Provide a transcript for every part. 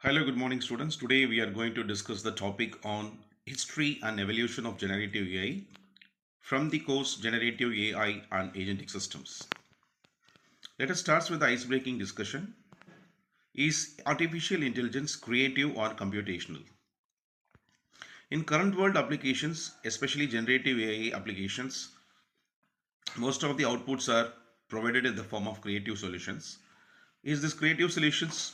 Hello, good morning, students. Today we are going to discuss the topic on history and evolution of generative AI from the course Generative AI and Agentic Systems. Let us start with the ice-breaking discussion. Is artificial intelligence creative or computational? In current world applications, especially generative AI applications, most of the outputs are provided in the form of creative solutions. Is this creative solutions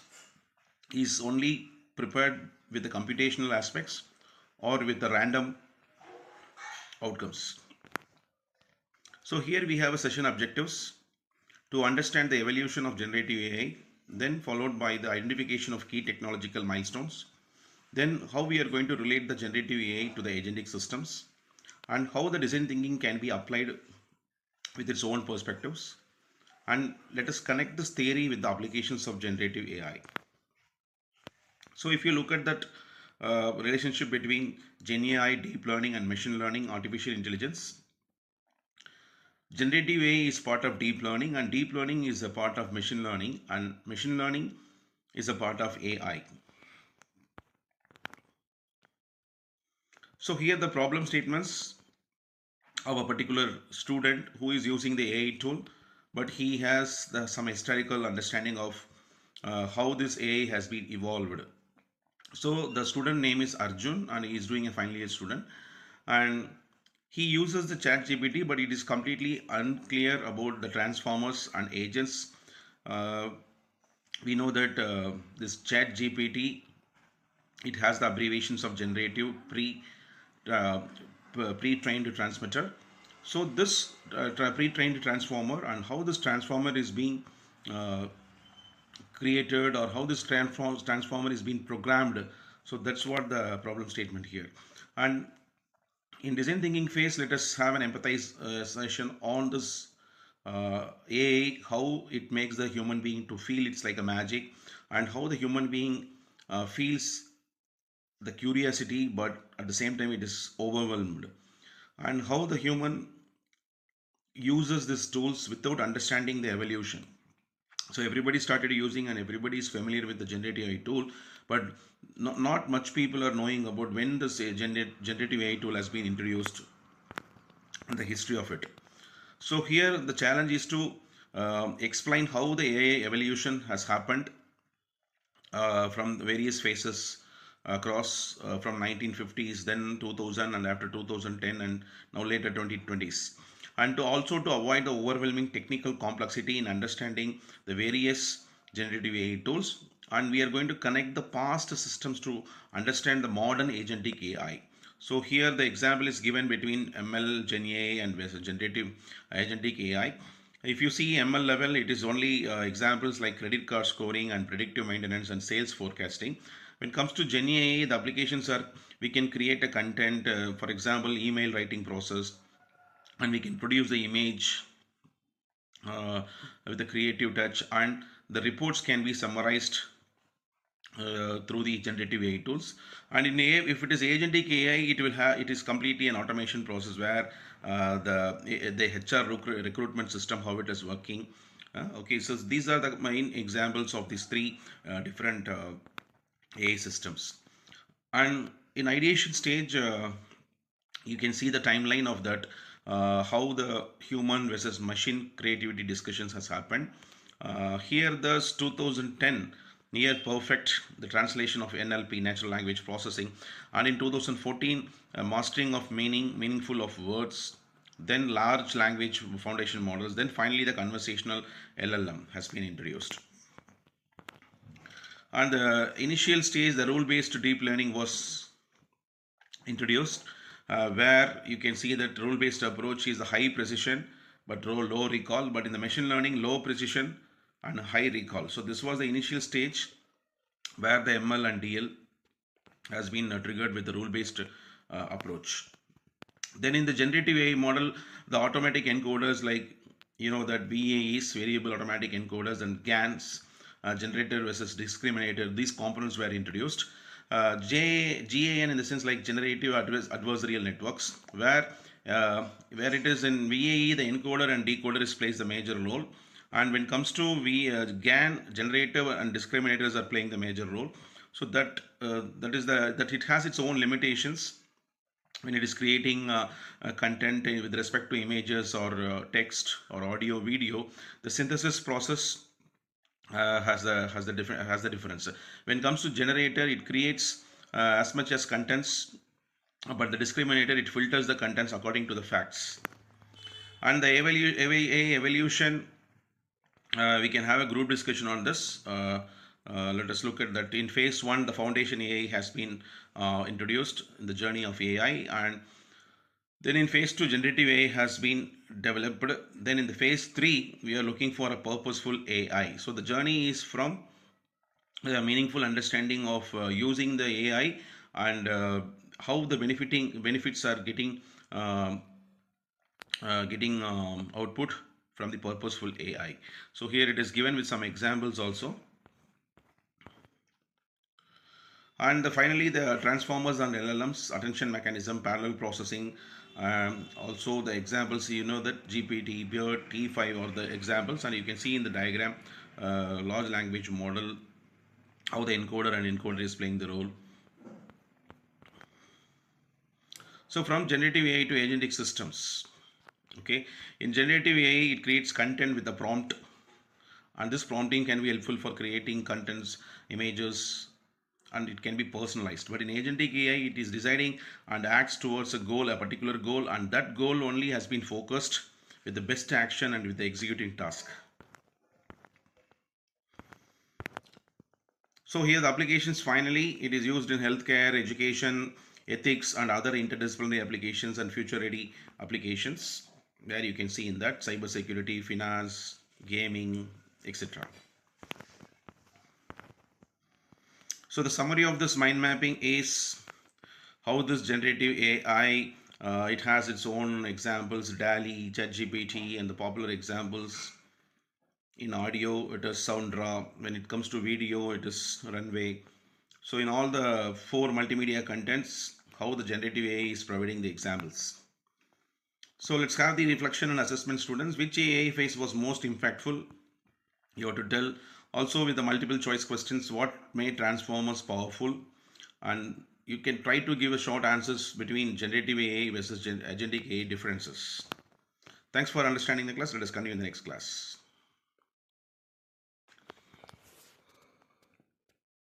is only prepared with the computational aspects or with the random outcomes? So here we have a session objectives to understand the evolution of generative AI, then followed by the identification of key technological milestones, then how we are going to relate the generative AI to the agentic systems, and how the design thinking can be applied with its own perspectives, and let us connect this theory with the applications of generative AI. So if you look at that relationship between GenAI, deep learning and machine learning, artificial intelligence, generative AI is part of deep learning and deep learning is a part of machine learning and machine learning is a part of AI. So here the problem statements of a particular student who is using the AI tool, but he has some historical understanding of how this AI has been evolved. So the student name is Arjun and he is doing a final year student, and he uses the chat GPT, but it is completely unclear about the transformers and agents. Uh, we know that this chat GPT, it has the abbreviations of generative uh, pre-trained transmitter. So this pre-trained transformer and how this transformer is being uh, created or how this transformer is being programmed. So that's what the problem statement here. And in design thinking phase, let us have an empathize session on this AI, how it makes the human being to feel it's like a magic, and how the human being feels the curiosity, but at the same time it is overwhelmed, and how the human uses these tools without understanding the evolution. So everybody started using and everybody is familiar with the generative AI tool, but not much people are knowing about when this generative AI tool has been introduced and the history of it. So here the challenge is to explain how the AI evolution has happened from the various phases across from 1950s, then 2000, and after 2010, and now later 2020s, and to also to avoid the overwhelming technical complexity in understanding the various generative AI tools. And we are going to connect the past systems to understand the modern agentic AI. So here the example is given between ML, Gen AI and generative agentic AI. If you see ML level, it is only examples like credit card scoring and predictive maintenance and sales forecasting. When it comes to GenAI, the applications are we can create a content, for example, email writing process, and we can produce the image uh, with a creative touch, and the reports can be summarized through the generative AI tools. And in AI, if it is agentic AI, it is completely an automation process where the HR recruitment system, how it is working. Okay, so these are the main examples of these three different AI systems. And in ideation stage, you can see the timeline of that, how the human versus machine creativity discussions has happened. Here this 2010 near perfect the translation of NLP, natural language processing, and in 2014 mastering of meaningful of words, then large language foundation models, then finally the conversational LLM has been introduced. And the initial stage, the rule based deep learning was introduced, where you can see that rule based approach is the high precision but low recall, but in the machine learning low precision and high recall. So this was the initial stage where the ML and DL has been triggered with the rule based approach. Then in the generative AI model, the automatic encoders like that VAEs, variable automatic encoders, and GANs, generator versus discriminator, these components were introduced. GAN in the sense like generative adversarial networks, where it is in VAE, the encoder and decoder plays the major role, and when it comes to GAN, generative and discriminators are playing the major role. So that it has its own limitations when it is creating content with respect to images or text or audio video. The synthesis process has the difference. When it comes to generator, it creates as much as contents, but the discriminator, it filters the contents according to the facts. And the evolution, we can have a group discussion on this. Let us look at that. In phase one, the foundation AI has been introduced in the journey of AI, and then in phase two, generative AI has been developed. Then in the phase three, we are looking for a purposeful AI. So the journey is from a meaningful understanding of using the AI, and how the benefits are um, getting output from the purposeful AI. So here it is given with some examples also. And finally, the transformers and LLMs, attention mechanism, parallel processing. Also, the examples, you know, that GPT, BERT, T5 are the examples, and you can see in the diagram, large language model, how the encoder and encoder is playing the role. So, from generative AI to agentic systems. Okay, in generative AI, it creates content with a prompt, and this prompting can be helpful for creating contents, images, and it can be personalized. But in agentic AI, it is deciding and acts towards a goal, a particular goal, and that goal only has been focused with the best action and with the executing task. So here the applications, finally, it is used in healthcare, education, ethics, and other interdisciplinary applications and future ready applications, where you can see in that cybersecurity, finance, gaming, etc. So the summary of this mind mapping is how this generative AI, it has its own examples, DALI, ChatGPT, and the popular examples. In audio, it is Soundra. When it comes to video, it is Runway. So in all the four multimedia contents, how the generative AI is providing the examples. So let's have the reflection and assessment, students. Which AI phase was most impactful? You have to tell. Also with the multiple choice questions, what made transformers powerful? And you can try to give a short answers between generative AI versus agentic AI differences. Thanks for understanding the class. Let us continue in the next class.